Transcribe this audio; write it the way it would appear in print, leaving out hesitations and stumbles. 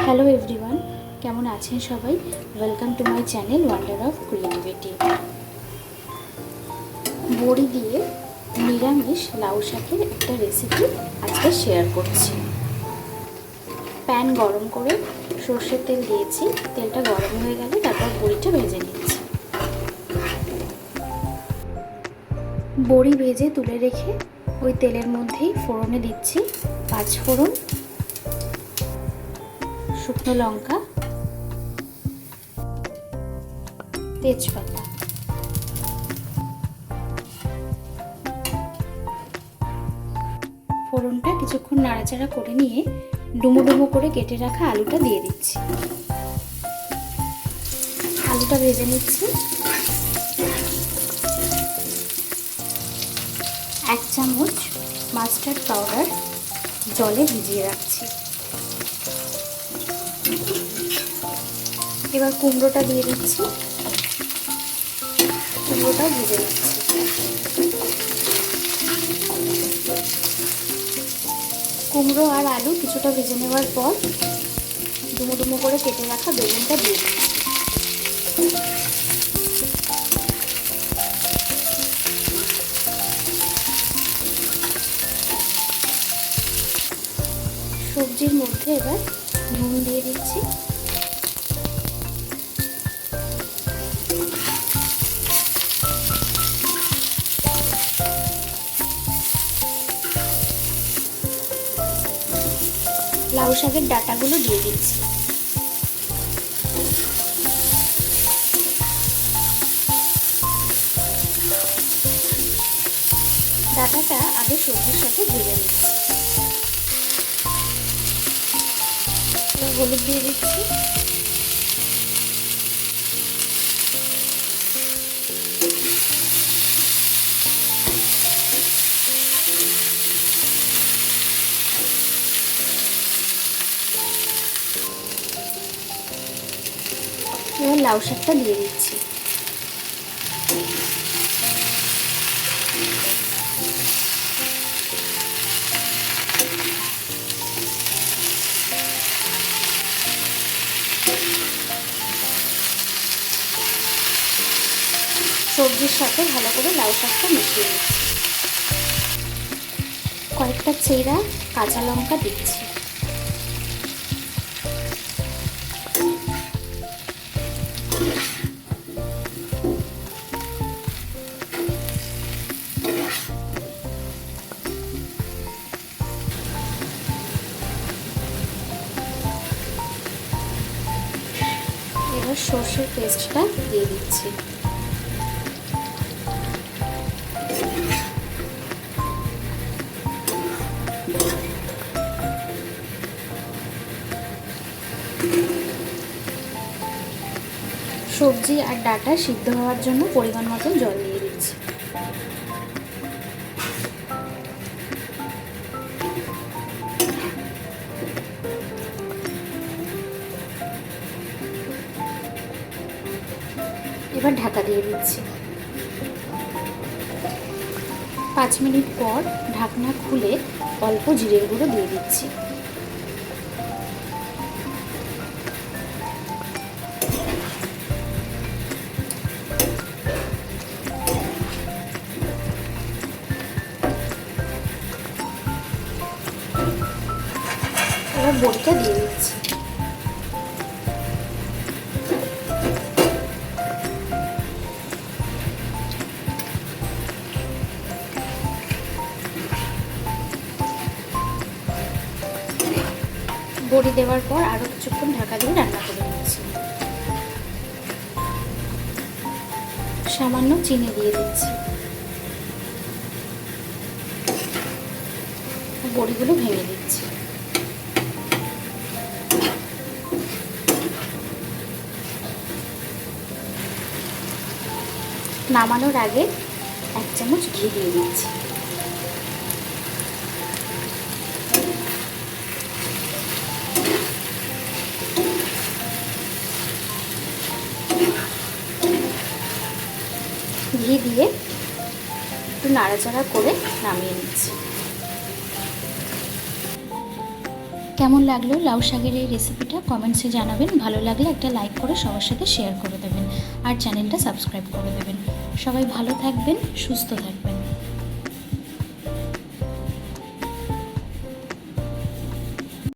Hello everyone, কেমন আছেন সবাই? Welcome to my channel wonder of creativity. বড়ি দিয়ে নিরামিষ লাউ শাকের একটা রেসিপি আজকে শেয়ার করছি। প্যান গরম করে সর্ষের তেল দিয়েছি। তেলটা গরম হয়ে গেলে তারপর বড়িটা ভেজে নিচ্ছি। বড়ি ভেজে তুলে রেখে ওই তেলের মধ্যেই ফোড়নে দিচ্ছি 5 ফোড়ন, শুকনো লঙ্কা, তেজপাতা। ফোড়নটা কিছুক্ষণ নাড়াচাড়া করে নিয়ে ডুমো ডুমো করে কেটে রাখা আলুটা দিয়ে দিচ্ছি। আলুটা ভেজে নিচ্ছি। 1 চামচ মাস্টার্ড পাউডার জলে ভিজিয়ে রাখছি। এবার কুমড়োটা দিয়ে দিচ্ছি। কুমড়োটাও ভেজে নিচ্ছি। কুমড়ো আর আলু কিছুটা ভেজে নেওয়ার পর ডুমো ডুমো করে কেটে রাখা বেগুনটা দিয়ে দিচ্ছি। সবজির মধ্যে এবার নুন দিয়ে দিচ্ছি। লাউ শাকের ডাঁটাগুলো দিয়ে দিচ্ছি। ডাঁটাটা আগে সবজির সাথে ভেজে নিচ্ছি। হলুদ দিয়ে দিচ্ছি। এবার লাউ শাকটা দিয়ে দিচ্ছি। সবজির সাথে ভালো করে লাউ শাকটা মিশিয়ে নিচ্ছি। কয়েকটা চেরা কাঁচা লঙ্কা দিচ্ছি। এবার সর্ষের পেস্টটা দিয়ে দিচ্ছি। সবজি আর ডাঁটা সিদ্ধ হওয়ার জন্য পরিমাণ মতো জল দিয়ে দিচ্ছি। এবার ঢাকা দিয়ে দিচ্ছি। 5 মিনিট পর ঢাকনা খুলে অল্প জিরের গুঁড়ো দিয়ে দিচ্ছি। এবার বড়িটা দিয়ে দিচ্ছি। বড়ি দেওয়ার পর আরো কিছুক্ষণ ঢাকা দিয়ে রান্না করে নিচ্ছি। সামান্য চিনি দিয়ে দিচ্ছি। বড়িগুলো ভেঙে দিচ্ছি। নামানোর আগে 1 চামচ ঘি দিয়ে দিচ্ছি। ঘি দিয়ে একটু নাড়াচাড়া করে নামিয়ে নিচ্ছি। কেমন লাগলো লাউ শাকের এই রেসিপিটা কমেন্টসে জানাবেন। ভালো লাগলে একটা লাইক করে সবার সাথে শেয়ার করে দেবেন আর চ্যানেলটা সাবস্ক্রাইব করে দেবেন। সবাই ভালো থাকবেন, সুস্থ থাকবেন।